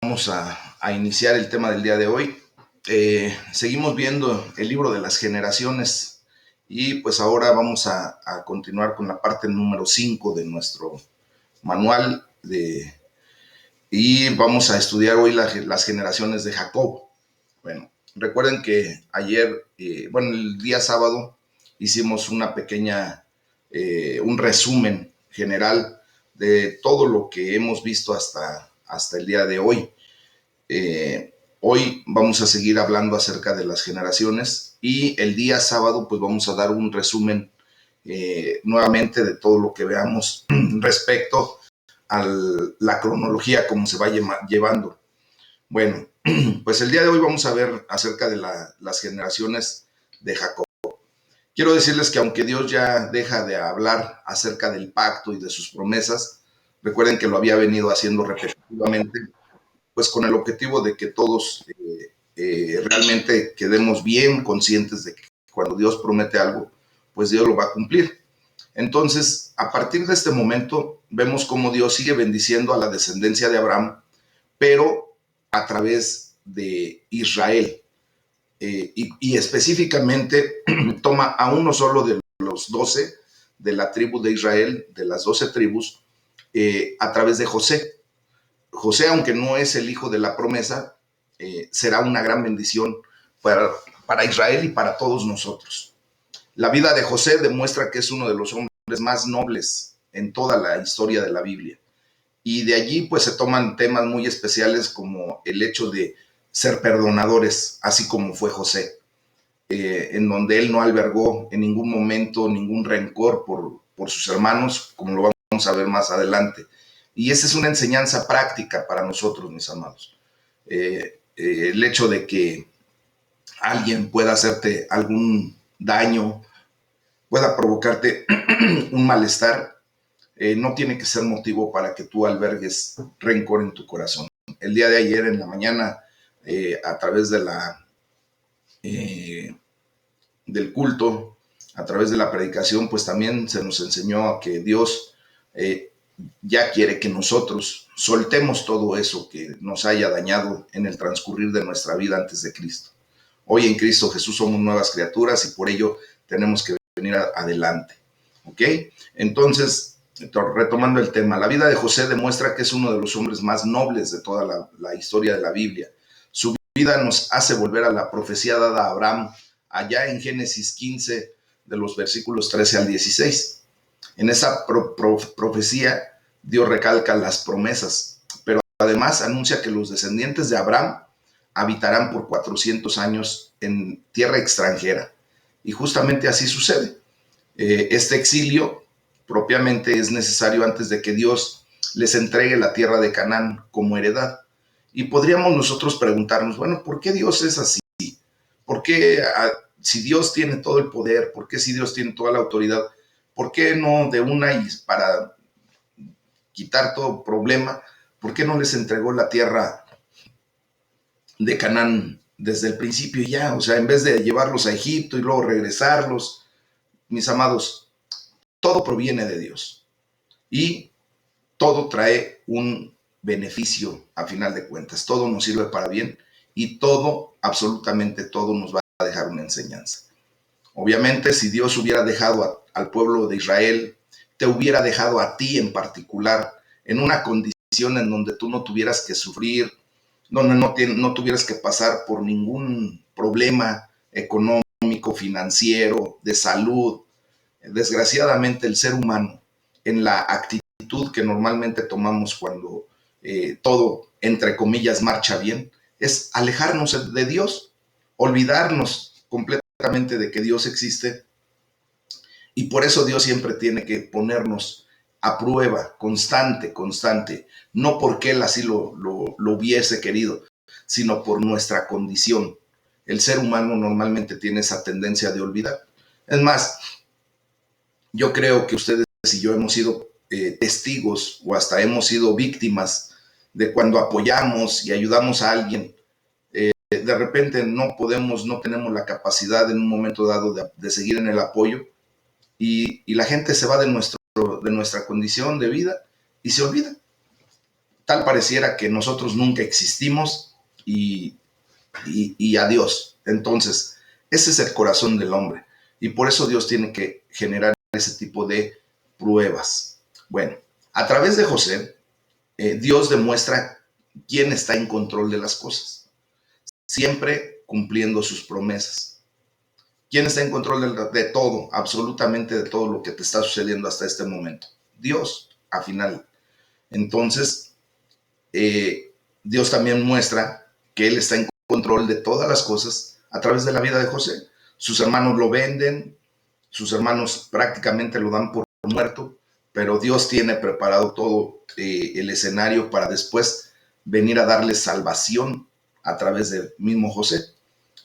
Vamos a iniciar el tema del día de hoy. Seguimos viendo el libro de las generaciones y pues ahora vamos a continuar con la parte número 5 de nuestro manual y vamos a estudiar hoy las generaciones de Jacob. Bueno, recuerden que ayer, el día sábado hicimos una pequeña, un resumen general de todo lo que hemos visto hasta el día de hoy. Hoy vamos a seguir hablando acerca de las generaciones y el día sábado pues vamos a dar un resumen nuevamente de todo lo que veamos respecto a la cronología, cómo se va llevando. Bueno, pues el día de hoy vamos a ver acerca de las generaciones de Jacob. Quiero decirles que aunque Dios ya deja de hablar acerca del pacto y de sus promesas, recuerden que lo había venido haciendo repetitivamente, pues con el objetivo de que todos realmente quedemos bien conscientes de que cuando Dios promete algo, pues Dios lo va a cumplir. Entonces, a partir de este momento, vemos cómo Dios sigue bendiciendo a la descendencia de Abraham, pero a través de Israel. Y específicamente toma a uno solo de los 12 de la tribu de Israel, de las 12 tribus, a través de José. José, aunque no es el hijo de la promesa, será una gran bendición para Israel y para todos nosotros. La vida de José demuestra que es uno de los hombres más nobles en toda la historia de la Biblia. Y de allí pues se toman temas muy especiales como el hecho de ser perdonadores, así como fue José, en donde él no albergó en ningún momento ningún rencor por sus hermanos, como lo vamos a ver más adelante. Y esa es una enseñanza práctica para nosotros, mis amados. El hecho de que alguien pueda hacerte algún daño, pueda provocarte un malestar, no tiene que ser motivo para que tú albergues rencor en tu corazón. El día de ayer en la mañana, a través de del culto, a través de la predicación, pues también se nos enseñó a que Dios ya quiere que nosotros soltemos todo eso que nos haya dañado en el transcurrir de nuestra vida antes de Cristo. Hoy en Cristo Jesús somos nuevas criaturas y por ello tenemos que venir adelante. ¿Ok? Entonces, retomando el tema, la vida de José demuestra que es uno de los hombres más nobles de toda la historia de la Biblia. Su vida nos hace volver a la profecía dada a Abraham allá en Génesis 15, de los versículos 13 al 16. En esa profecía, Dios recalca las promesas, pero además anuncia que los descendientes de Abraham habitarán por 400 años en tierra extranjera. Y justamente así sucede. Este exilio propiamente es necesario antes de que Dios les entregue la tierra de Canaán como heredad. Y podríamos nosotros preguntarnos, bueno, ¿por qué Dios es así? ¿Por qué si Dios tiene todo el poder? ¿Por qué si Dios tiene toda la autoridad? ¿Por qué no de una y para quitar todo problema? ¿Por qué no les entregó la tierra de Canaán desde el principio ya? O sea, en vez de llevarlos a Egipto y luego regresarlos, mis amados, todo proviene de Dios y todo trae un beneficio a final de cuentas. Todo nos sirve para bien y todo, absolutamente todo, nos va a dejar una enseñanza. Obviamente, si Dios hubiera dejado al pueblo de Israel, te hubiera dejado a ti en particular en una condición en donde tú no tuvieras que sufrir, donde no tuvieras que pasar por ningún problema económico, financiero, de salud. Desgraciadamente, el ser humano, en la actitud que normalmente tomamos cuando todo, entre comillas, marcha bien, es alejarnos de Dios, olvidarnos completamente de que Dios existe. Y por eso Dios siempre tiene que ponernos a prueba, constante, no porque Él así lo hubiese querido, sino por nuestra condición. El ser humano normalmente tiene esa tendencia de olvidar. Es más, yo creo que ustedes y yo hemos sido testigos o hasta hemos sido víctimas de cuando apoyamos y ayudamos a alguien. De repente no tenemos la capacidad en un momento dado de seguir en el apoyo y la gente se va de nuestra condición de vida y se olvida. tal pareciera que nosotros nunca existimos y adiós. Entonces, ese es el corazón del hombre. Y por eso Dios tiene que generar ese tipo de pruebas. Bueno, a través de José, Dios demuestra quién está en control de las cosas, siempre cumpliendo sus promesas. ¿Quién está en control de todo, absolutamente de todo lo que te está sucediendo hasta este momento? Dios, al final. Entonces, Dios también muestra que Él está en control de todas las cosas a través de la vida de José. Sus hermanos lo venden, sus hermanos prácticamente lo dan por muerto, pero Dios tiene preparado todo el escenario para después venir a darle salvación a través del mismo José.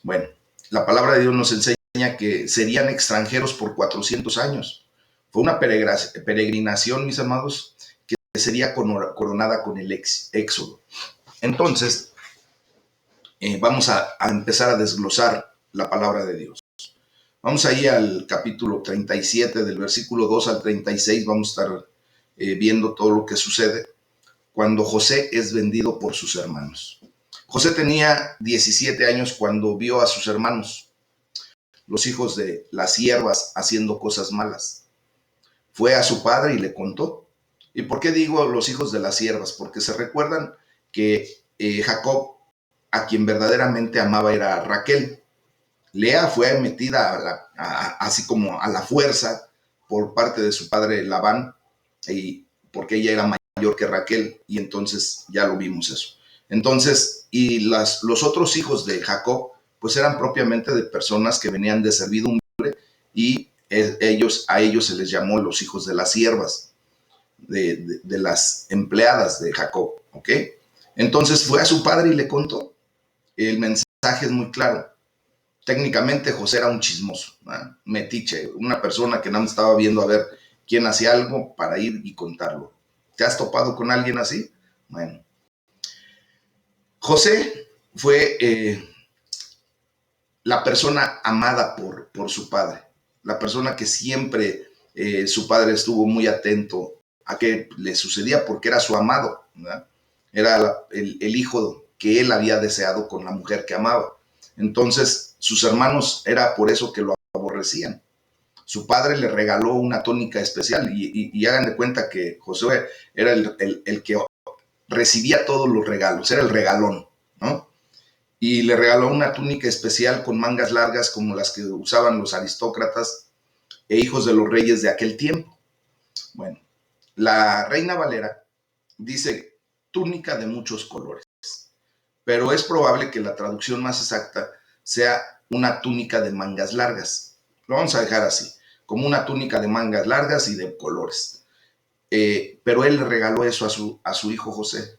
Bueno, la palabra de Dios nos enseña que serían extranjeros por 400 años. Fue una peregrinación, mis amados, que sería coronada con el éxodo. Entonces, vamos a empezar a desglosar la palabra de Dios. Vamos ahí al capítulo 37, del versículo 2 al 36, vamos a estar viendo todo lo que sucede cuando José es vendido por sus hermanos. José tenía 17 años cuando vio a sus hermanos, los hijos de las siervas, haciendo cosas malas. Fue a su padre y le contó. ¿Y por qué digo los hijos de las siervas? Porque se recuerdan que Jacob, a quien verdaderamente amaba, era Raquel. Lea fue metida así como a la fuerza por parte de su padre Labán, porque ella era mayor que Raquel, y entonces ya lo vimos eso. Entonces, y los otros hijos de Jacob, pues eran propiamente de personas que venían de servidumbre, y a ellos se les llamó los hijos de las siervas, de las empleadas de Jacob, ¿ok? Entonces fue a su padre y le contó. El mensaje es muy claro. Técnicamente José era un chismoso, ¿no? Metiche, una persona que nada más estaba viendo a ver quién hacía algo para ir y contarlo. ¿Te has topado con alguien así? Bueno, José fue la persona amada por su padre, la persona que siempre su padre estuvo muy atento a qué le sucedía porque era su amado, ¿verdad? Era el hijo que él había deseado con la mujer que amaba. Entonces, sus hermanos era por eso que lo aborrecían. Su padre le regaló una túnica especial y hagan de cuenta que Josué era el que recibía todos los regalos, era el regalón, ¿no? Y le regaló una túnica especial con mangas largas como las que usaban los aristócratas e hijos de los reyes de aquel tiempo. Bueno, la Reina Valera dice túnica de muchos colores, pero es probable que la traducción más exacta sea una túnica de mangas largas. Lo vamos a dejar así, como una túnica de mangas largas y de colores. Pero él le regaló eso a su hijo José,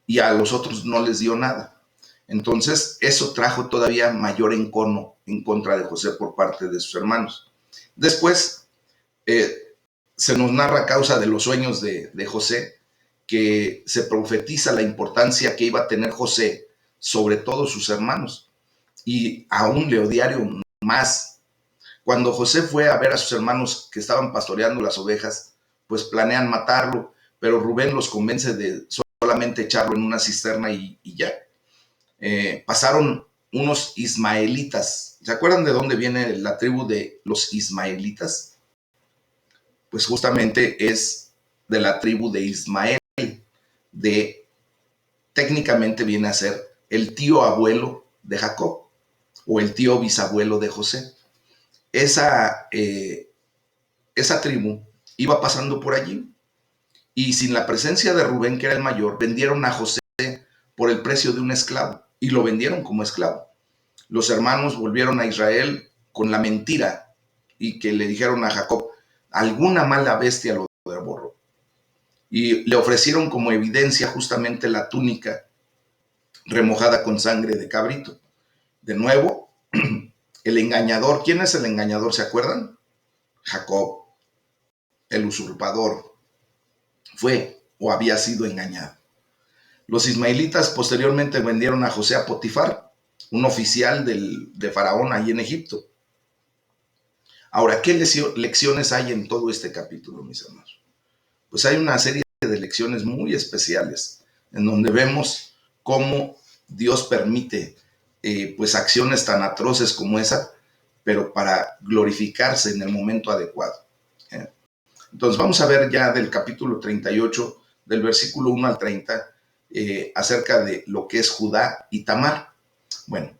y a los otros no les dio nada. Entonces, eso trajo todavía mayor encono en contra de José por parte de sus hermanos. Después, se nos narra a causa de los sueños de José, que se profetiza la importancia que iba a tener José sobre todos sus hermanos, y aún le odiaron más. Cuando José fue a ver a sus hermanos que estaban pastoreando las ovejas, pues planean matarlo, pero Rubén los convence de solamente echarlo en una cisterna y ya. Pasaron unos ismaelitas. ¿Se acuerdan de dónde viene la tribu de los ismaelitas? Pues justamente es de la tribu de Ismael, técnicamente viene a ser el tío abuelo de Jacob o el tío bisabuelo de José. Esa tribu iba pasando por allí, y sin la presencia de Rubén, que era el mayor, vendieron a José por el precio de un esclavo, y lo vendieron como esclavo. Los hermanos volvieron a Israel con la mentira y que le dijeron a Jacob, alguna mala bestia lo devoró. Y le ofrecieron como evidencia justamente la túnica remojada con sangre de cabrito. De nuevo, el engañador. ¿Quién es el engañador? ¿Se acuerdan? Jacob, el usurpador, fue o había sido engañado. Los ismaelitas posteriormente vendieron a José a Potifar, un oficial de Faraón ahí en Egipto. Ahora, ¿qué lecciones hay en todo este capítulo, mis hermanos? Pues hay una serie de lecciones muy especiales, en donde vemos cómo Dios permite pues acciones tan atroces como esa, pero para glorificarse en el momento adecuado. Entonces vamos a ver ya del capítulo 38, del versículo 1 al 30, acerca de lo que es Judá y Tamar. Bueno,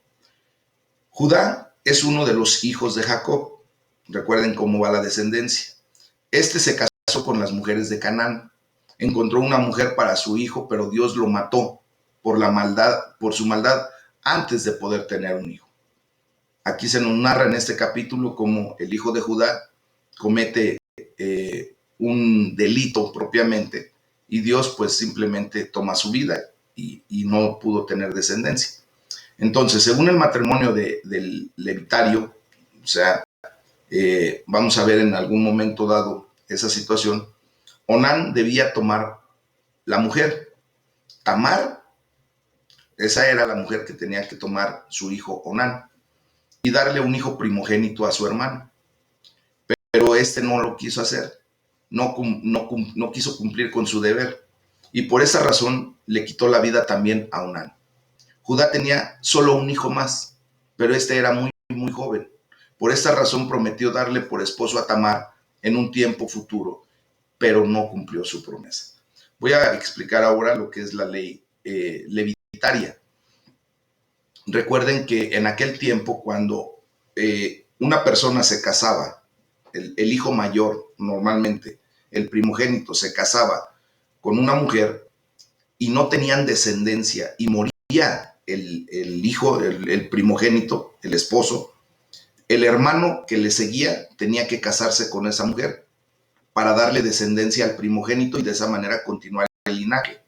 Judá es uno de los hijos de Jacob. Recuerden cómo va la descendencia. Este se casó con las mujeres de Canaán. Encontró una mujer para su hijo, pero Dios lo mató por la maldad, por su maldad, antes de poder tener un hijo. Aquí se nos narra en este capítulo cómo el hijo de Judá comete un delito propiamente, y Dios pues simplemente toma su vida y no pudo tener descendencia. Entonces, según el matrimonio del levitario, o sea, vamos a ver en algún momento dado esa situación, Onán debía tomar la mujer. Tamar, esa era la mujer que tenía que tomar su hijo Onán y darle un hijo primogénito a su hermano. Pero este no lo quiso hacer, no quiso cumplir con su deber, y por esa razón le quitó la vida también a Onán. Judá tenía solo un hijo más, pero este era muy joven. Por esta razón prometió darle por esposo a Tamar en un tiempo futuro, pero no cumplió su promesa. Voy a explicar ahora lo que es la ley levitaria. Recuerden que en aquel tiempo, cuando una persona se casaba, el hijo mayor normalmente, el primogénito, se casaba con una mujer y no tenían descendencia y moría el hijo, el primogénito, el esposo, el hermano que le seguía tenía que casarse con esa mujer para darle descendencia al primogénito y de esa manera continuar el linaje.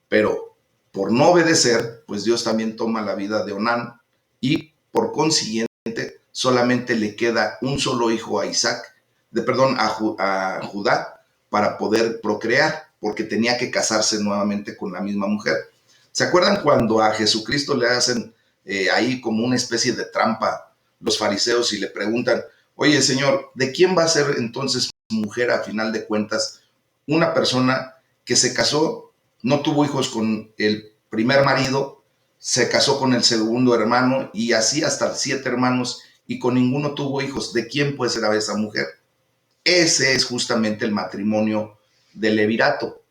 Pero por no obedecer, pues Dios también toma la vida de Onán y por consiguiente solamente le queda un solo hijo a a Judá para poder procrear, porque tenía que casarse nuevamente con la misma mujer. ¿Se acuerdan cuando a Jesucristo le hacen ahí como una especie de trampa los fariseos y le preguntan, oye Señor, ¿de quién va a ser entonces mujer a final de cuentas una persona que se casó, no tuvo hijos con el primer marido, se casó con el segundo hermano y así hasta 7 hermanos y con ninguno tuvo hijos? ¿De quién puede ser esa mujer? Ese es justamente el matrimonio del levirato.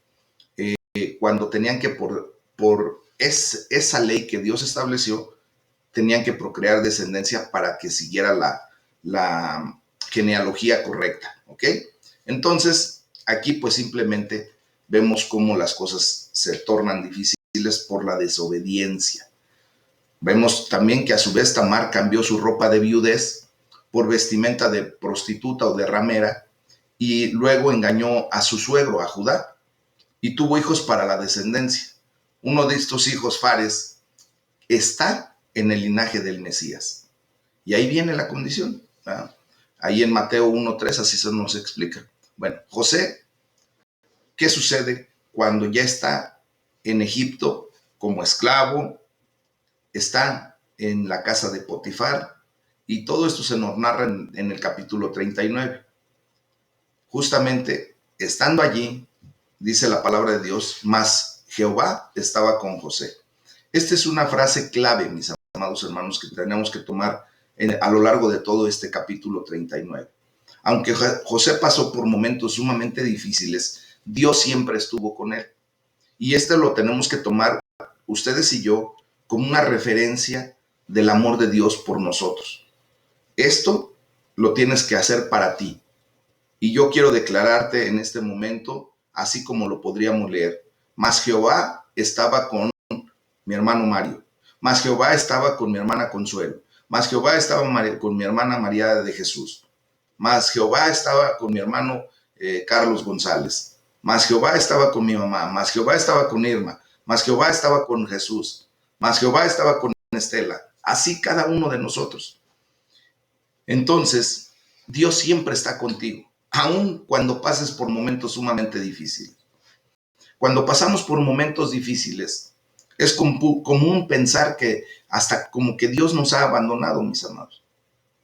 Cuando tenían que, esa ley que Dios estableció, tenían que procrear descendencia para que siguiera la genealogía correcta, ¿ok? Entonces, aquí pues simplemente vemos cómo las cosas se tornan difíciles por la desobediencia. Vemos también que a su vez Tamar cambió su ropa de viudez por vestimenta de prostituta o de ramera y luego engañó a su suegro, a Judá, y tuvo hijos para la descendencia. Uno de estos hijos, Fares, está en el linaje del Mesías. Y ahí viene la condición, ¿verdad? Ahí en Mateo 1:3 así se nos explica. Bueno, José, ¿qué sucede cuando ya está en Egipto como esclavo? Está en la casa de Potifar, y todo esto se nos narra en el capítulo 39. Justamente estando allí, dice la palabra de Dios, mas Jehová estaba con José. Esta es una frase clave, mis amados hermanos, que tenemos que tomar a lo largo de todo este capítulo 39. Aunque José pasó por momentos sumamente difíciles, Dios siempre estuvo con él. Y esto lo tenemos que tomar ustedes y yo como una referencia del amor de Dios por nosotros. Esto lo tienes que hacer para ti. Y yo quiero declararte en este momento, así como lo podríamos leer, mas Jehová estaba con mi hermano Mario, mas Jehová estaba con mi hermana Consuelo, mas Jehová estaba con mi hermana María de Jesús, mas Jehová estaba con mi hermano Carlos González, mas Jehová estaba con mi mamá, mas Jehová estaba con Irma, mas Jehová estaba con Jesús, mas Jehová estaba con Estela. Así cada uno de nosotros. Entonces, Dios siempre está contigo, aun cuando pases por momentos sumamente difíciles. Cuando pasamos por momentos difíciles, es común pensar que hasta como que Dios nos ha abandonado, mis amados.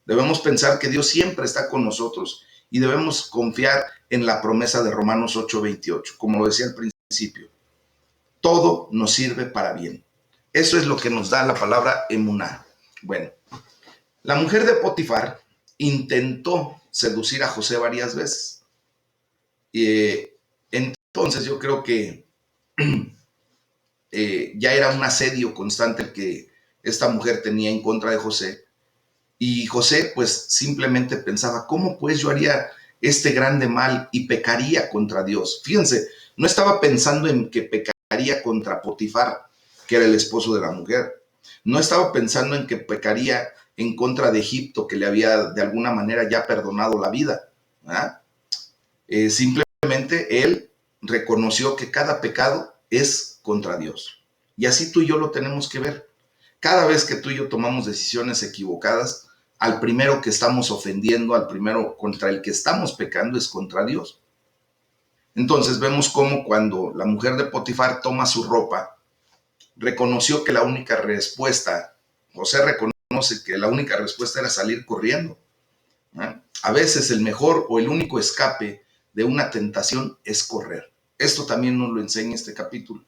Debemos pensar que Dios siempre está con nosotros y debemos confiar en la promesa de Romanos 8:28, como lo decía al principio. Todo nos sirve para bien. Eso es lo que nos da la palabra emuná. Bueno, la mujer de Potifar intentó seducir a José varias veces. Entonces yo creo que ya era un asedio constante el que esta mujer tenía en contra de José. Y José pues simplemente pensaba, ¿cómo pues yo haría este grande mal y pecaría contra Dios? Fíjense, no estaba pensando en que pecaría contra Potifar, que era el esposo de la mujer. No estaba pensando en que pecaría en contra de Egipto, que le había de alguna manera ya perdonado la vida. Simplemente él reconoció que cada pecado es contra Dios. Y así tú y yo lo tenemos que ver. Cada vez que tú y yo tomamos decisiones equivocadas, al primero que estamos ofendiendo, al primero contra el que estamos pecando es contra Dios. Entonces vemos cómo cuando la mujer de Potifar toma su ropa, reconoció que la única respuesta, José reconoce que la única respuesta era salir corriendo. A veces el mejor o el único escape de una tentación es correr. Esto también nos lo enseña este capítulo.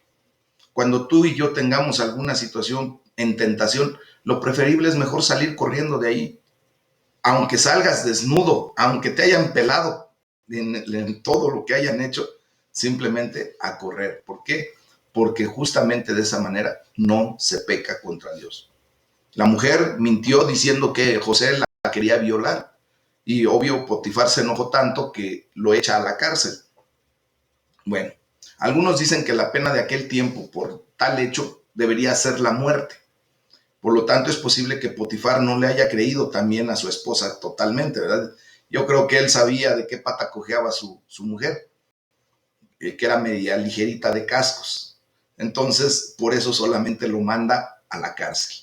Cuando tú y yo tengamos alguna situación en tentación, lo preferible es mejor salir corriendo de ahí. Aunque salgas desnudo, aunque te hayan pelado en todo lo que hayan hecho, simplemente a correr. ¿Por qué? Porque justamente de esa manera no se peca contra Dios. La mujer mintió diciendo que José la quería violar y obvio Potifar se enojó tanto que lo echa a la cárcel. Bueno, algunos dicen que la pena de aquel tiempo por tal hecho debería ser la muerte. Por lo tanto, es posible que Potifar no le haya creído también a su esposa totalmente, ¿verdad? Yo creo que él sabía de qué pata cojeaba su mujer, que era media ligerita de cascos. Entonces, por eso solamente lo manda a la cárcel.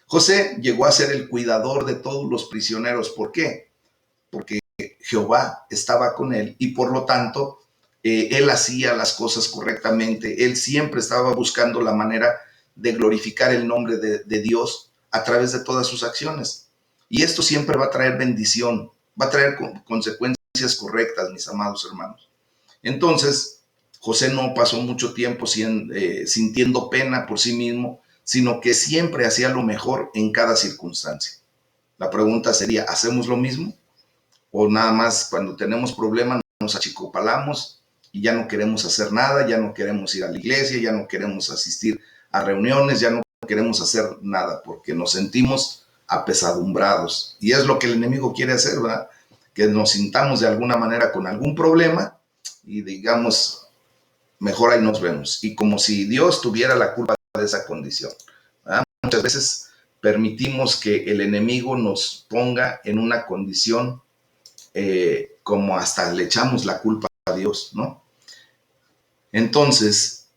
José llegó a ser el cuidador de todos los prisioneros. ¿Por qué? Porque Jehová estaba con él y por lo tanto, él hacía las cosas correctamente. Él siempre estaba buscando la manera de glorificar el nombre de Dios a través de todas sus acciones. Y esto siempre va a traer bendición, va a traer consecuencias correctas, mis amados hermanos. Entonces, José no pasó mucho tiempo sintiendo pena por sí mismo, sino que siempre hacía lo mejor en cada circunstancia. La pregunta sería, ¿hacemos lo mismo? ¿O nada más cuando tenemos problemas nos achicopalamos y ya no queremos hacer nada, ya no queremos ir a la iglesia, ya no queremos asistir a reuniones, ya no queremos hacer nada porque nos sentimos apesadumbrados? Y es lo que el enemigo quiere hacer, ¿verdad? Que nos sintamos de alguna manera con algún problema y digamos, mejor ahí nos vemos. Y como si Dios tuviera la culpa de esa condición, ¿verdad? Muchas veces permitimos que el enemigo nos ponga en una condición como hasta le echamos la culpa a Dios, ¿no? Entonces,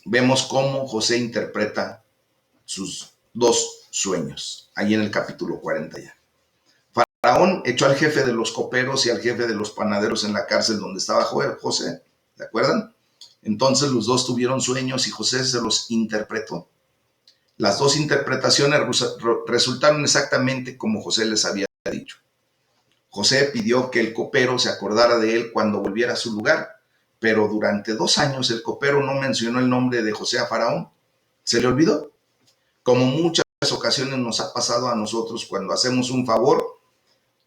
vemos cómo José interpreta sus dos sueños, ahí en el capítulo 40 ya. Faraón echó al jefe de los coperos y al jefe de los panaderos en la cárcel donde estaba José, ¿de acuerdan? Entonces los dos tuvieron sueños y José se los interpretó. Las dos interpretaciones resultaron exactamente como José les había dicho. José pidió que el copero se acordara de él cuando volviera a su lugar, pero durante 2 años el copero no mencionó el nombre de José a Faraón. ¿Se le olvidó? Como muchas ocasiones nos ha pasado a nosotros cuando hacemos un favor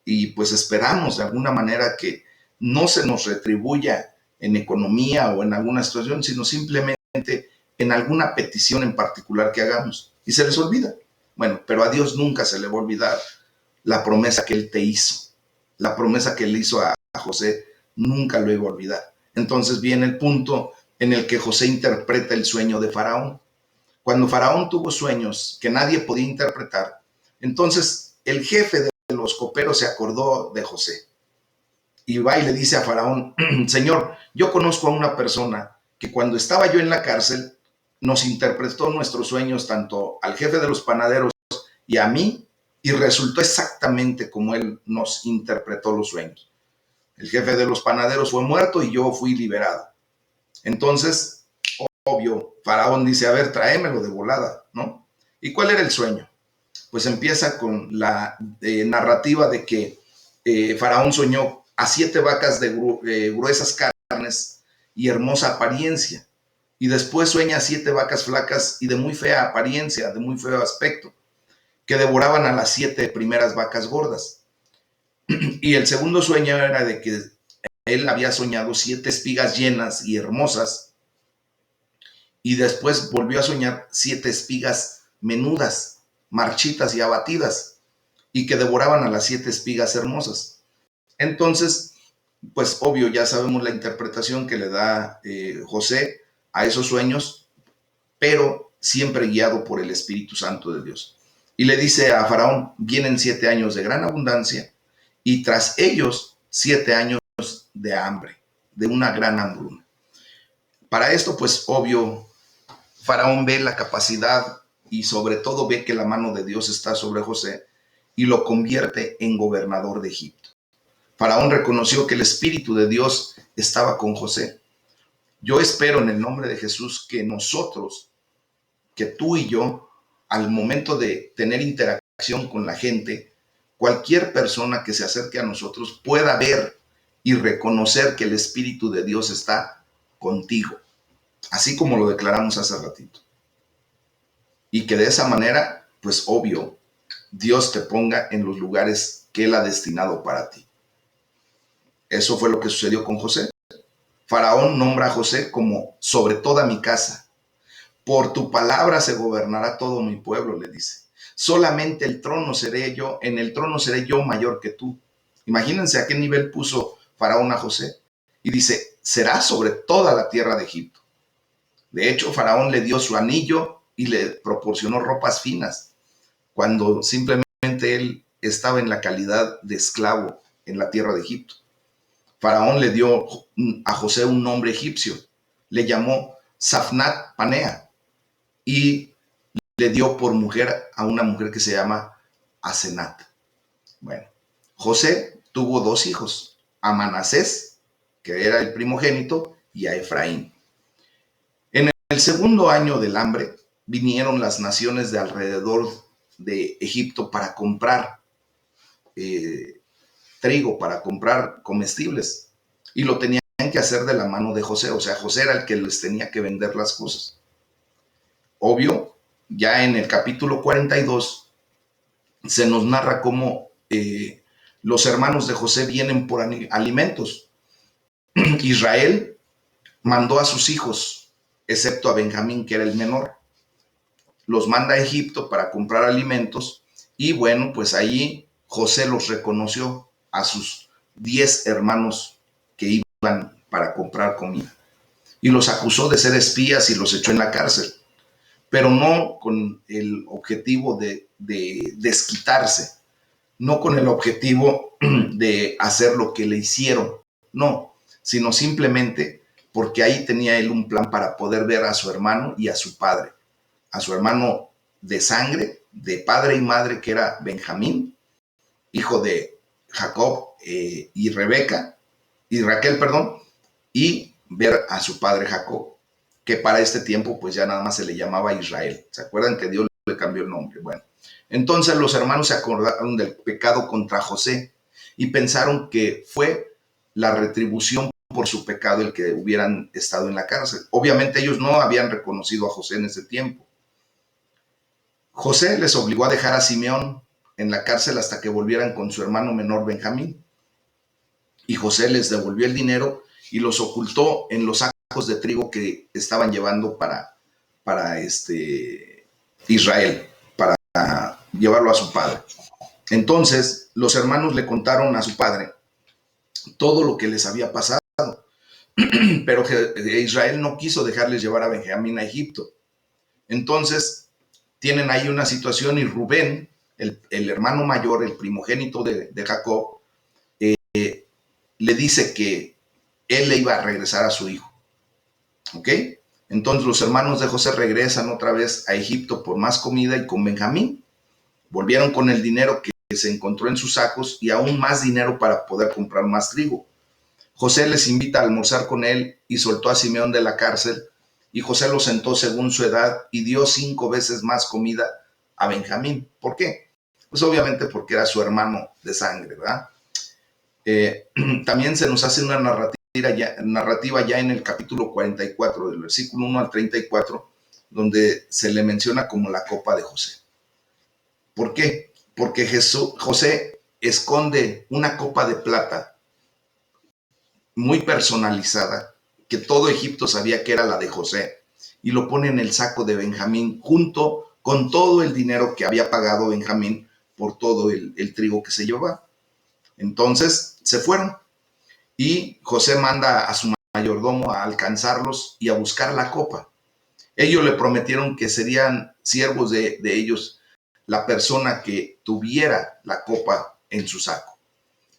y pues esperamos de alguna manera que no se nos retribuya en economía o en alguna situación, sino simplemente en alguna petición en particular que hagamos y se les olvida. Bueno, pero a Dios nunca se le va a olvidar la promesa que Él te hizo. La promesa que Él hizo a José nunca lo iba a olvidar. Entonces viene el punto en el que José interpreta el sueño de Faraón. Cuando Faraón tuvo sueños que nadie podía interpretar, entonces el jefe de los coperos se acordó de José y va y le dice a Faraón: Señor, yo conozco a una persona que cuando estaba yo en la cárcel nos interpretó nuestros sueños tanto al jefe de los panaderos y a mí, y resultó exactamente como él nos interpretó los sueños. El jefe de los panaderos fue muerto y yo fui liberado. Entonces, obvio, Faraón dice: a ver, tráemelo de volada, ¿no? ¿Y cuál era el sueño? Pues empieza con la narrativa de que Faraón soñó a 7 vacas de gruesas carnes y hermosa apariencia. Y después sueña 7 vacas flacas y de muy fea apariencia, de muy feo aspecto, que devoraban a las 7 primeras vacas gordas. Y el segundo sueño era de que él había soñado 7 espigas llenas y hermosas, y después volvió a soñar 7 espigas menudas, marchitas y abatidas, y que devoraban a las 7 espigas hermosas. Entonces, pues obvio, ya sabemos la interpretación que le da José a esos sueños, pero siempre guiado por el Espíritu Santo de Dios. Y le dice a Faraón, vienen 7 años de gran abundancia y tras ellos 7 años de hambre, de una gran hambruna. Para esto, pues obvio, Faraón ve la capacidad y sobre todo ve que la mano de Dios está sobre José y lo convierte en gobernador de Egipto. Faraón reconoció que el Espíritu de Dios estaba con José. Yo espero en el nombre de Jesús que nosotros, que tú y yo, al momento de tener interacción con la gente, cualquier persona que se acerque a nosotros pueda ver y reconocer que el Espíritu de Dios está contigo, así como lo declaramos hace ratito. Y que de esa manera, pues obvio, Dios te ponga en los lugares que Él ha destinado para ti. Eso fue lo que sucedió con José. Faraón nombra a José como sobre toda mi casa. Por tu palabra se gobernará todo mi pueblo, le dice. Solamente el trono seré yo, en el trono seré yo mayor que tú. Imagínense a qué nivel puso Faraón a José. Y dice, será sobre toda la tierra de Egipto. De hecho, Faraón le dio su anillo y le proporcionó ropas finas, cuando simplemente él estaba en la calidad de esclavo en la tierra de Egipto. Faraón le dio a José un nombre egipcio, le llamó Safnat Panea y le dio por mujer a una mujer que se llama Asenat. Bueno, José tuvo 2 hijos, a Manasés, que era el primogénito, y a Efraín. En el segundo año del hambre vinieron las naciones de alrededor de Egipto para comprar trigo, para comprar comestibles, y lo tenían que hacer de la mano de José. O sea, José era el que les tenía que vender las cosas. Obvio, ya en el capítulo 42 se nos narra cómo los hermanos de José vienen por alimentos. Israel mandó a sus hijos, excepto a Benjamín, que era el menor. Los manda a Egipto para comprar alimentos y bueno, pues ahí José los reconoció a sus 10 hermanos que iban para comprar comida y los acusó de ser espías y los echó en la cárcel, pero no con el objetivo de desquitarse, no con el objetivo de hacer lo que le hicieron, no, sino simplemente porque ahí tenía él un plan para poder ver a su hermano y a su padre, a su hermano de sangre, de padre y madre, que era Benjamín, hijo de Jacob y Rebeca, y Raquel, perdón, y ver a su padre Jacob, que para este tiempo pues ya nada más se le llamaba Israel. ¿Se acuerdan que Dios le cambió el nombre? Bueno, entonces los hermanos se acordaron del pecado contra José y pensaron que fue la retribución por su pecado el que hubieran estado en la cárcel. Obviamente ellos no habían reconocido a José en ese tiempo. José les obligó a dejar a Simeón en la cárcel hasta que volvieran con su hermano menor Benjamín. Y José les devolvió el dinero y los ocultó en los sacos de trigo que estaban llevando para Israel, para llevarlo a su padre. Entonces los hermanos le contaron a su padre todo lo que les había pasado, pero Israel no quiso dejarles llevar a Benjamín a Egipto. Entonces tienen ahí una situación y Rubén, el hermano mayor, el primogénito de Jacob, le dice que él le iba a regresar a su hijo. ¿Ok? Entonces los hermanos de José regresan otra vez a Egipto por más comida y con Benjamín. Volvieron con el dinero que se encontró en sus sacos y aún más dinero para poder comprar más trigo. José les invita a almorzar con él y soltó a Simeón de la cárcel, y José lo sentó según su edad y dio 5 veces más comida a Benjamín. ¿Por qué? Pues obviamente porque era su hermano de sangre, ¿verdad? También se nos hace una narrativa ya en el capítulo 44, del versículo 1 al 34, donde se le menciona como la copa de José. ¿Por qué? Porque José esconde una copa de plata muy personalizada, que todo Egipto sabía que era la de José, y lo pone en el saco de Benjamín junto con todo el dinero que había pagado Benjamín por todo el trigo que se llevaba. Entonces se fueron y José manda a su mayordomo a alcanzarlos y a buscar la copa. Ellos le prometieron que serían siervos de ellos la persona que tuviera la copa en su saco.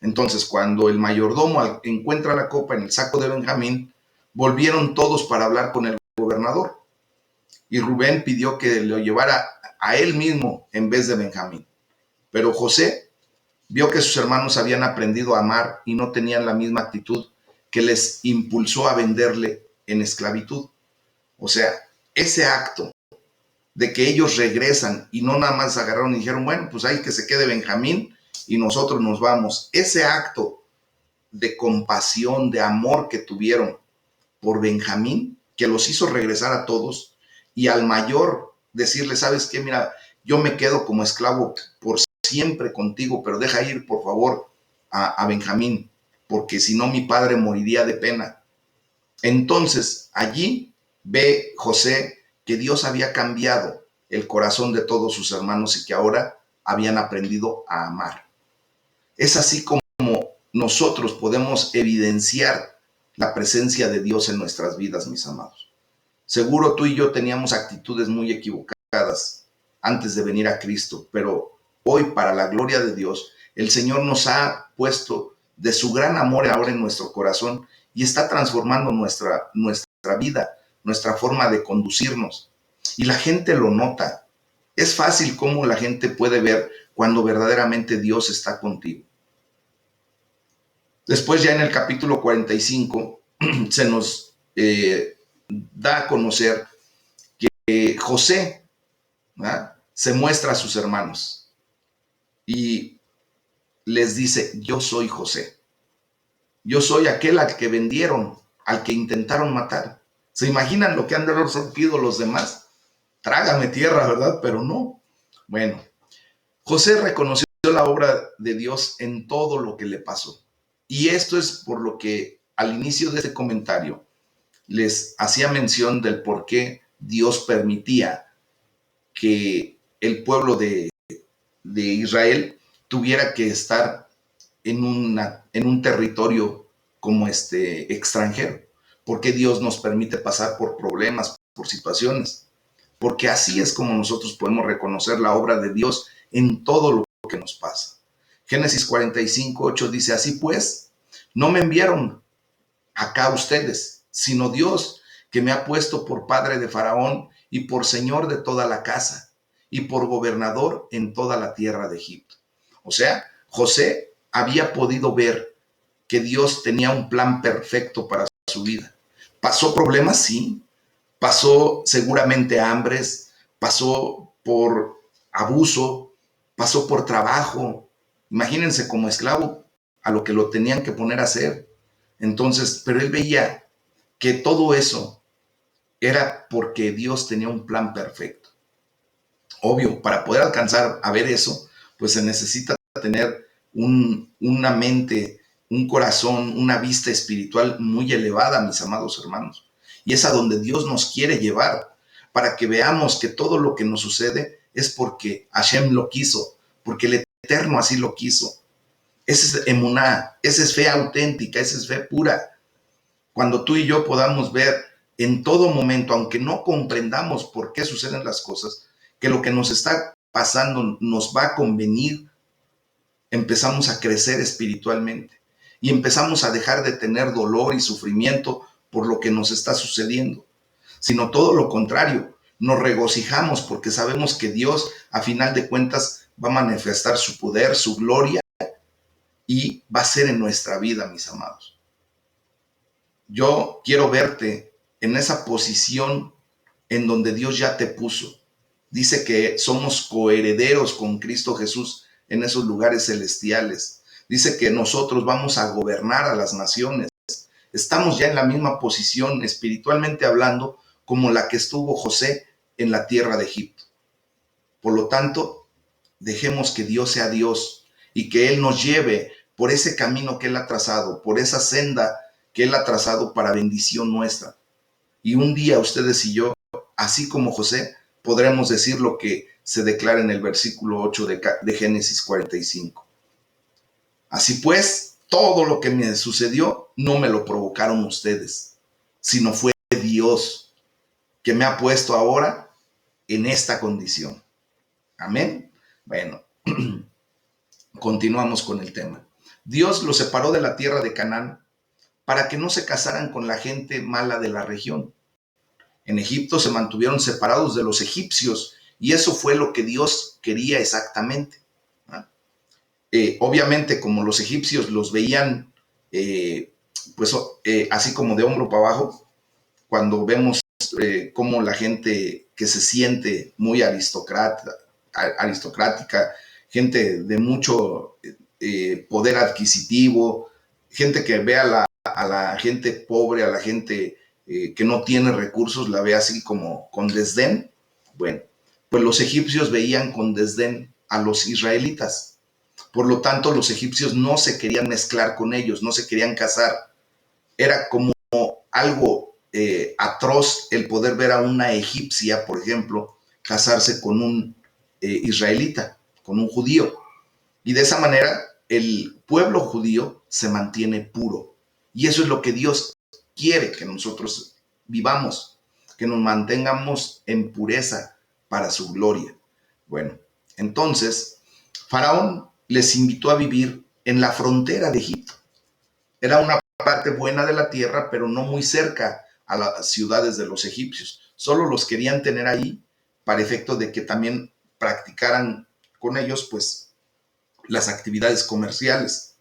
Entonces, cuando el mayordomo encuentra la copa en el saco de Benjamín, volvieron todos para hablar con el gobernador. Y Rubén pidió que lo llevara a él mismo en vez de Benjamín. Pero José vio que sus hermanos habían aprendido a amar y no tenían la misma actitud que les impulsó a venderle en esclavitud. O sea, ese acto de que ellos regresan y no nada más agarraron y dijeron, bueno, pues hay que se quede Benjamín y nosotros nos vamos. Ese acto de compasión, de amor que tuvieron por Benjamín, que los hizo regresar a todos, y al mayor decirle, ¿sabes qué? Mira, yo me quedo como esclavo por siempre contigo, pero deja ir, por favor, a Benjamín, porque si no mi padre moriría de pena. Entonces, allí ve José que Dios había cambiado el corazón de todos sus hermanos y que ahora habían aprendido a amar. Es así como nosotros podemos evidenciar la presencia de Dios en nuestras vidas, mis amados. Seguro tú y yo teníamos actitudes muy equivocadas antes de venir a Cristo, pero hoy, para la gloria de Dios, el Señor nos ha puesto de su gran amor ahora en nuestro corazón y está transformando nuestra vida, nuestra forma de conducirnos. Y la gente lo nota. Es fácil cómo la gente puede ver cuando verdaderamente Dios está contigo. Después, ya en el capítulo 45, se nos da a conocer que José, ¿verdad?, se muestra a sus hermanos y les dice, yo soy José. Yo soy aquel al que vendieron, al que intentaron matar. ¿Se imaginan lo que han de haber sentido los demás? Trágame tierra, ¿verdad? Pero no. Bueno, José reconoció la obra de Dios en todo lo que le pasó. Y esto es por lo que al inicio de este comentario les hacía mención del por qué Dios permitía que el pueblo de Israel tuviera que estar en un territorio como extranjero. ¿Por qué Dios nos permite pasar por problemas, por situaciones? Porque así es como nosotros podemos reconocer la obra de Dios en todo lo que nos pasa. Génesis 45:8 dice, así pues, no me enviaron acá ustedes, sino Dios, que me ha puesto por padre de Faraón y por señor de toda la casa y por gobernador en toda la tierra de Egipto. O sea, José había podido ver que Dios tenía un plan perfecto para su vida. ¿Pasó problemas? Sí. Pasó seguramente hambres, pasó por abuso, pasó por trabajo. Imagínense como esclavo a lo que lo tenían que poner a hacer. Entonces, pero él veía que todo eso era porque Dios tenía un plan perfecto. Obvio, para poder alcanzar a ver eso, pues se necesita tener una mente, un corazón, una vista espiritual muy elevada, mis amados hermanos. Y es a donde Dios nos quiere llevar, para que veamos que todo lo que nos sucede es porque Hashem lo quiso, porque el Eterno así lo quiso. Esa es emuná, esa es fe auténtica, esa es fe pura. Cuando tú y yo podamos ver en todo momento, aunque no comprendamos por qué suceden las cosas, que lo que nos está pasando nos va a convenir, empezamos a crecer espiritualmente y empezamos a dejar de tener dolor y sufrimiento por lo que nos está sucediendo, sino todo lo contrario, nos regocijamos porque sabemos que Dios, a final de cuentas, va a manifestar su poder, su gloria, y va a ser en nuestra vida, mis amados. Yo quiero verte en esa posición en donde Dios ya te puso. Dice que somos coherederos con Cristo Jesús en esos lugares celestiales. Dice que nosotros vamos a gobernar a las naciones. Estamos ya en la misma posición, espiritualmente hablando, como la que estuvo José en la tierra de Egipto. Por lo tanto, dejemos que Dios sea Dios y que Él nos lleve por ese camino que Él ha trazado, por esa senda que Él ha trazado para bendición nuestra. Y un día ustedes y yo, así como José, podremos decir lo que se declara en el versículo 8 de Génesis 45. Así pues, todo lo que me sucedió no me lo provocaron ustedes, sino fue Dios que me ha puesto ahora en esta condición. Amén. Bueno, continuamos con el tema. Dios los separó de la tierra de Canaán para que no se casaran con la gente mala de la región. En Egipto se mantuvieron separados de los egipcios y eso fue lo que Dios quería exactamente. Obviamente, como los egipcios los veían así como de hombro para abajo, cuando vemos cómo la gente que se siente muy aristocrática, gente de mucho poder adquisitivo, gente que ve a la gente pobre, a la gente que no tiene recursos, la ve así como con desdén. Bueno, pues los egipcios veían con desdén a los israelitas. Por lo tanto, los egipcios no se querían mezclar con ellos, no se querían casar. Era como algo atroz el poder ver a una egipcia, por ejemplo, casarse con un israelita, con un judío. Y de esa manera el pueblo judío se mantiene puro. Y eso es lo que Dios quiere que nosotros vivamos, que nos mantengamos en pureza para su gloria. Bueno, entonces Faraón les invitó a vivir en la frontera de Egipto. Era una parte buena de la tierra, pero no muy cerca a las ciudades de los egipcios. Solo los querían tener ahí para efecto de que también practicaran con ellos, pues, las actividades comerciales.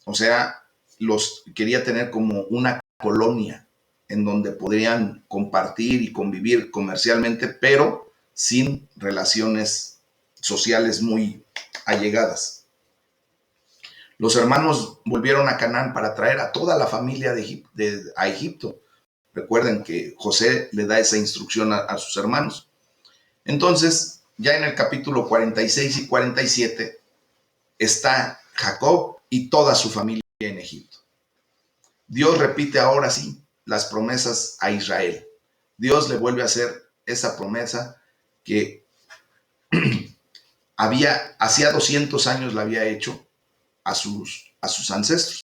O sea, los quería tener como una colonia en donde podrían compartir y convivir comercialmente, pero sin relaciones sociales muy allegadas. Los hermanos volvieron a Canaán para traer a toda la familia a Egipto. Recuerden que José le da esa instrucción a sus hermanos. Entonces, ya en el capítulo 46 y 47 está Jacob y toda su familia en Egipto. Dios repite ahora sí las promesas a Israel. Dios le vuelve a hacer esa promesa que hacía 200 años la había hecho a sus ancestros.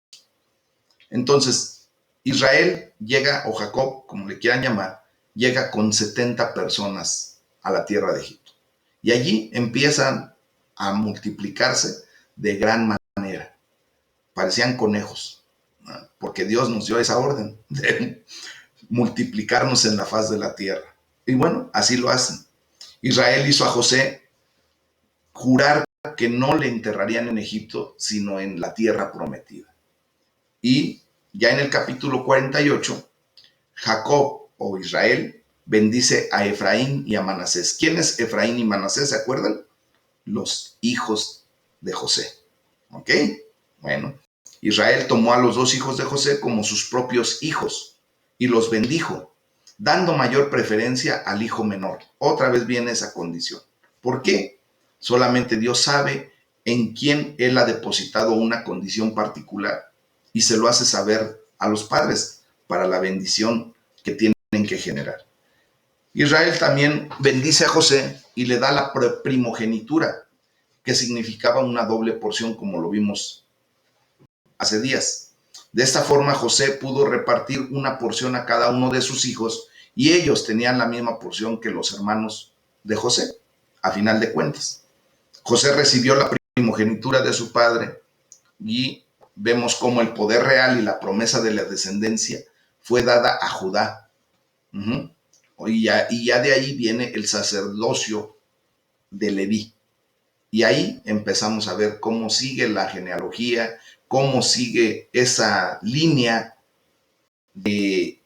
Entonces, Israel llega, o Jacob, como le quieran llamar, llega con 70 personas a la tierra de Egipto. Y allí empiezan a multiplicarse de gran manera. Parecían conejos, ¿no? Porque Dios nos dio esa orden de multiplicarnos en la faz de la tierra. Y bueno, así lo hacen. Israel hizo a José jurar que no le enterrarían en Egipto, sino en la tierra prometida. Y ya en el capítulo 48, Jacob o Israel bendice a Efraín y a Manasés. ¿Quién es Efraín y Manasés? ¿Se acuerdan? Los hijos de José. ¿Ok? Bueno, Israel tomó a los dos hijos de José como sus propios hijos y los bendijo, dando mayor preferencia al hijo menor. Otra vez viene esa condición. ¿Por qué? Solamente Dios sabe en quién Él ha depositado una condición particular y se lo hace saber a los padres para la bendición que tienen que generar. Israel también bendice a José y le da la primogenitura, que significaba una doble porción, como lo vimos hace días. De esta forma, José pudo repartir una porción a cada uno de sus hijos y ellos tenían la misma porción que los hermanos de José, a final de cuentas. José recibió la primogenitura de su padre y vemos cómo el poder real y la promesa de la descendencia fue dada a Judá. Y ya de ahí viene el sacerdocio de Leví. Y ahí empezamos a ver cómo sigue la genealogía, cómo sigue esa línea de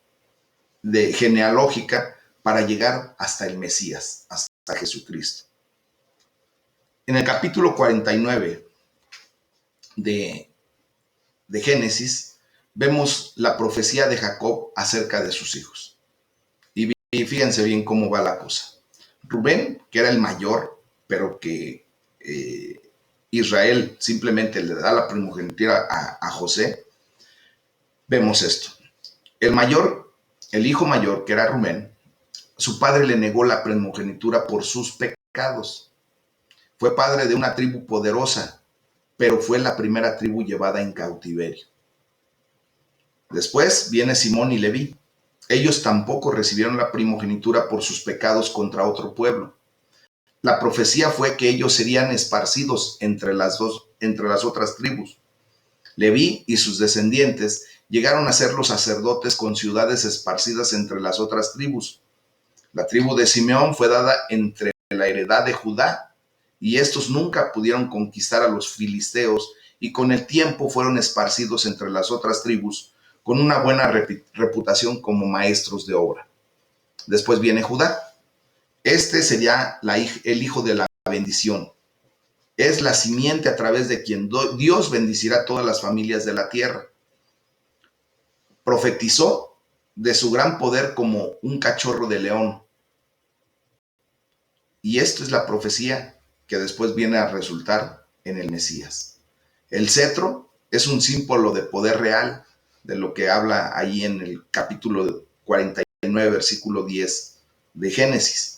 genealógica para llegar hasta el Mesías, hasta Jesucristo. En el capítulo 49 de, de Génesis, vemos la profecía de Jacob acerca de sus hijos. Y fíjense bien cómo va la cosa. Rubén, que era el mayor, pero que Israel simplemente le da la primogenitura a José, vemos esto. El mayor, el hijo mayor, que era Rubén, su padre le negó la primogenitura por sus pecados. Fue padre de una tribu poderosa, pero fue la primera tribu llevada en cautiverio. Después viene Simón y Leví. Ellos tampoco recibieron la primogenitura por sus pecados contra otro pueblo. La profecía fue que ellos serían esparcidos entre las otras tribus. Leví y sus descendientes llegaron a ser los sacerdotes con ciudades esparcidas entre las otras tribus. La tribu de Simeón fue dada entre la heredad de Judá, y estos nunca pudieron conquistar a los filisteos, y con el tiempo fueron esparcidos entre las otras tribus, con una buena reputación como maestros de obra. Después viene Judá. Este sería el hijo de la bendición. Es la simiente a través de quien Dios bendecirá todas las familias de la tierra. Profetizó de su gran poder como un cachorro de león. Y esto es la profecía que después viene a resultar en el Mesías. El cetro es un símbolo de poder real, de lo que habla ahí en el capítulo 49, versículo 10 de Génesis.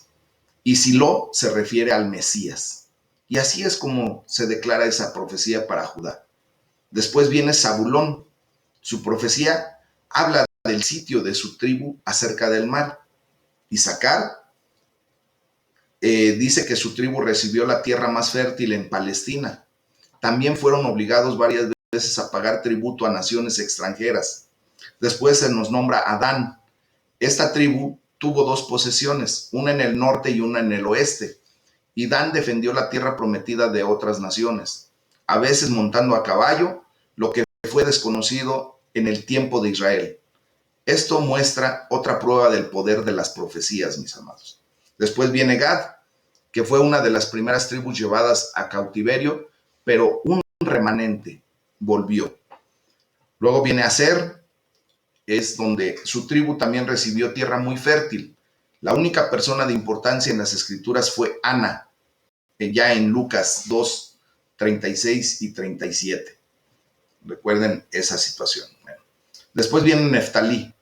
Y Silo se refiere al Mesías. Y así es como se declara esa profecía para Judá. Después viene Zabulón. Su profecía habla del sitio de su tribu acerca del mar. Isaacar dice que su tribu recibió la tierra más fértil en Palestina. También fueron obligados varias veces a pagar tributo a naciones extranjeras. Después se nos nombra a Dan. Esta tribu tuvo dos posesiones, una en el norte y una en el oeste, y Dan defendió la tierra prometida de otras naciones, a veces montando a caballo, lo que fue desconocido en el tiempo de Israel. Esto muestra otra prueba del poder de las profecías, mis amados. Después viene Gad, que fue una de las primeras tribus llevadas a cautiverio, pero un remanente volvió. Luego viene Aser, es donde su tribu también recibió tierra muy fértil. La única persona de importancia en las escrituras fue Ana, ya en Lucas 2, 36 y 37. Recuerden esa situación. Bueno. Después viene Neftalí.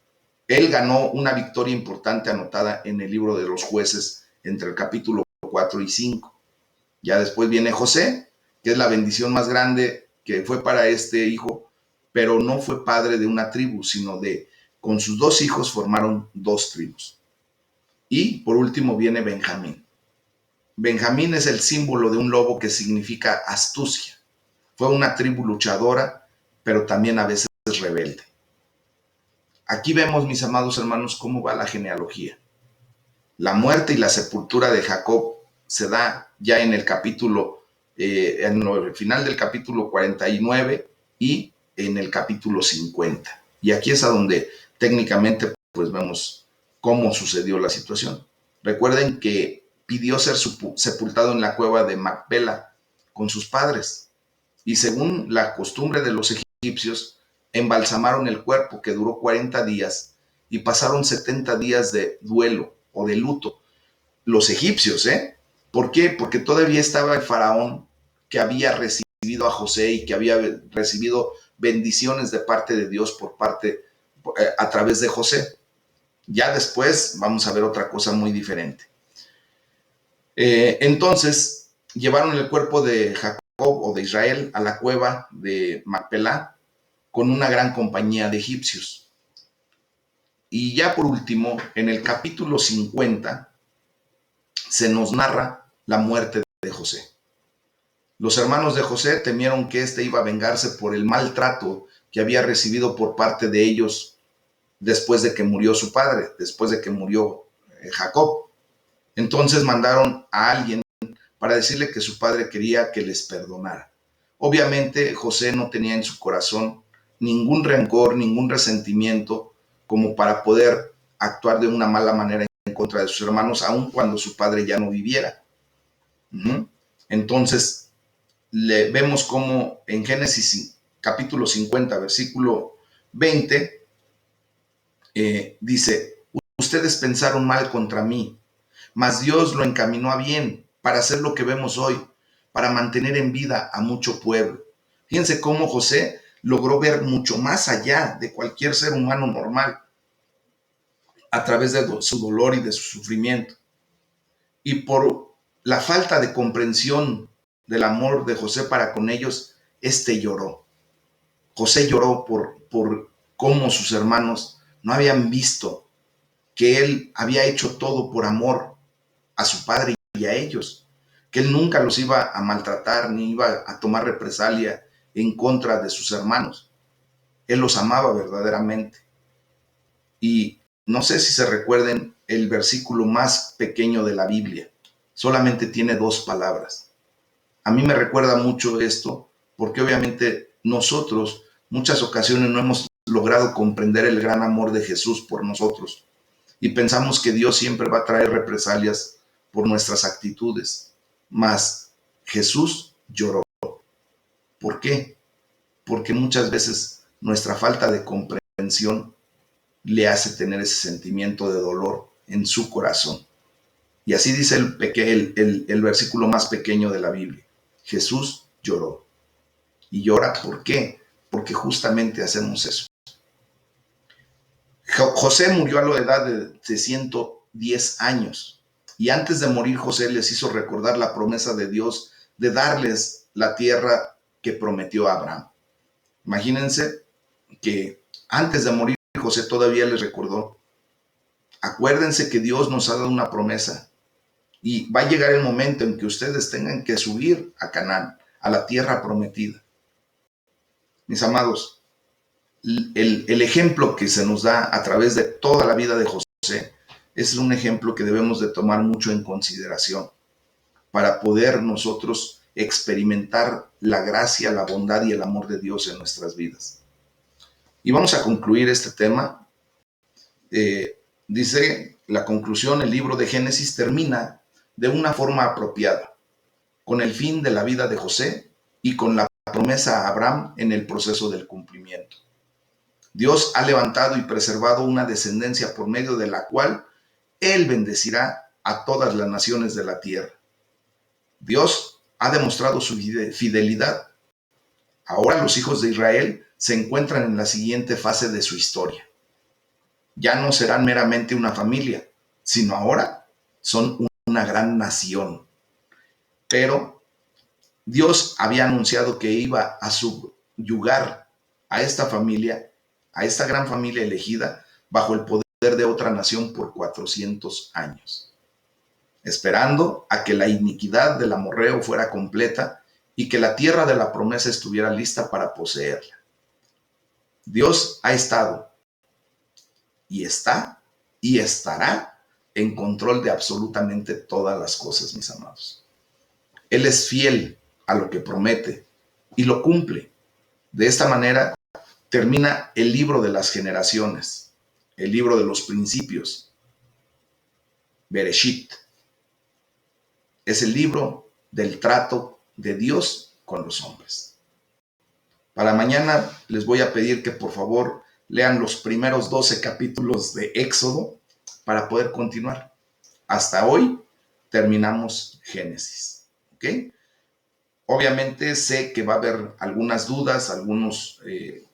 Él ganó una victoria importante anotada en el libro de los jueces entre el capítulo 4 y 5. Ya después viene José, que es la bendición más grande que fue para este hijo, pero no fue padre de una tribu, sino con sus dos hijos formaron dos tribus. Y por último viene Benjamín. Benjamín es el símbolo de un lobo que significa astucia. Fue una tribu luchadora, pero también a veces rebelde. Aquí vemos, mis amados hermanos, cómo va la genealogía. La muerte y la sepultura de Jacob se da ya en el capítulo, en el final del capítulo 49 y en el capítulo 50. Y aquí es a donde técnicamente pues vemos cómo sucedió la situación. Recuerden que pidió ser sepultado en la cueva de Macpela con sus padres. Y según la costumbre de los egipcios, embalsamaron el cuerpo, que duró 40 días, y pasaron 70 días de duelo o de luto. Los egipcios, ¿eh? ¿Por qué? Porque todavía estaba el faraón que había recibido a José y que había recibido bendiciones de parte de Dios a través de José. Ya después vamos a ver otra cosa muy diferente. Entonces, llevaron el cuerpo de Jacob o de Israel a la cueva de Macpelá con una gran compañía de egipcios. Y ya por último, en el capítulo 50, se nos narra la muerte de José. Los hermanos de José temieron que éste iba a vengarse por el maltrato que había recibido por parte de ellos después de que murió su padre, después de que murió Jacob. Entonces mandaron a alguien para decirle que su padre quería que les perdonara. Obviamente José no tenía en su corazón ningún rencor, ningún resentimiento como para poder actuar de una mala manera en contra de sus hermanos, aun cuando su padre ya no viviera. Entonces vemos como en Génesis capítulo 50, versículo 20, dice, ustedes pensaron mal contra mí, mas Dios lo encaminó a bien para hacer lo que vemos hoy, para mantener en vida a mucho pueblo. Fíjense cómo José logró ver mucho más allá de cualquier ser humano normal a través de su dolor y de su sufrimiento. Y por la falta de comprensión del amor de José para con ellos, lloró. José lloró por cómo sus hermanos no habían visto que él había hecho todo por amor a su padre y a ellos, que él nunca los iba a maltratar ni iba a tomar represalia en contra de sus hermanos. Él los amaba verdaderamente. Y no sé si se recuerden el versículo más pequeño de la Biblia. Solamente tiene 2 palabras. A mí me recuerda mucho esto porque obviamente nosotros muchas ocasiones no hemos logrado comprender el gran amor de Jesús por nosotros y pensamos que Dios siempre va a traer represalias por nuestras actitudes. Mas Jesús lloró. ¿Por qué? Porque muchas veces nuestra falta de comprensión le hace tener ese sentimiento de dolor en su corazón. Y así dice el versículo más pequeño de la Biblia. Jesús lloró. Y llora, ¿por qué? Porque justamente hacemos eso. José murió a la edad de 110 años. Y antes de morir, José les hizo recordar la promesa de Dios de darles la tierra que prometió a Abraham. Imagínense que antes de morir, José todavía les recordó, acuérdense que Dios nos ha dado una promesa y va a llegar el momento en que ustedes tengan que subir a Canaán, a la tierra prometida. Mis amados, el ejemplo que se nos da a través de toda la vida de José es un ejemplo que debemos de tomar mucho en consideración para poder nosotros experimentar la gracia, la bondad y el amor de Dios en nuestras vidas. Y vamos a concluir este tema. Dice la conclusión, el libro de Génesis termina de una forma apropiada, con el fin de la vida de José y con la promesa a Abraham en el proceso del cumplimiento. Dios ha levantado y preservado una descendencia por medio de la cual Él bendecirá a todas las naciones de la tierra. Dios ha demostrado su fidelidad. Ahora los hijos de Israel se encuentran en la siguiente fase de su historia. Ya no serán meramente una familia, sino ahora son una gran nación. Pero Dios había anunciado que iba a subyugar a esta familia, a esta gran familia elegida, bajo el poder de otra nación por 400 años, esperando a que la iniquidad del amorreo fuera completa y que la tierra de la promesa estuviera lista para poseerla. Dios ha estado y está y estará en control de absolutamente todas las cosas, mis amados. Él es fiel a lo que promete y lo cumple. De esta manera termina el libro de las generaciones, el libro de los principios, Bereshit. Es el libro del trato de Dios con los hombres. Para mañana les voy a pedir que por favor lean los primeros 12 capítulos de Éxodo para poder continuar. Hasta hoy terminamos Génesis. ¿Ok? Obviamente sé que va a haber algunas dudas, algunos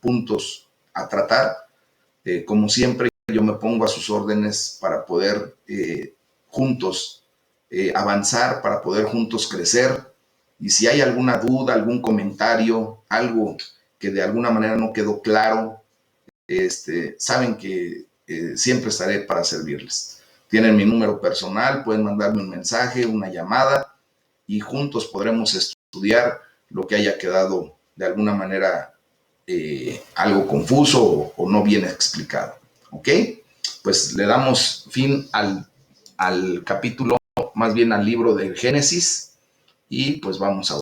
puntos a tratar. Como siempre, yo me pongo a sus órdenes para poder juntos avanzar, para poder juntos crecer. Y si hay alguna duda, algún comentario, algo que de alguna manera no quedó claro, saben que siempre estaré para servirles. Tienen mi número personal, pueden mandarme un mensaje, una llamada y juntos podremos estudiar lo que haya quedado de alguna manera algo confuso o no bien explicado. ¿Ok? Pues le damos fin al capítulo, más bien al libro de Génesis y pues vamos a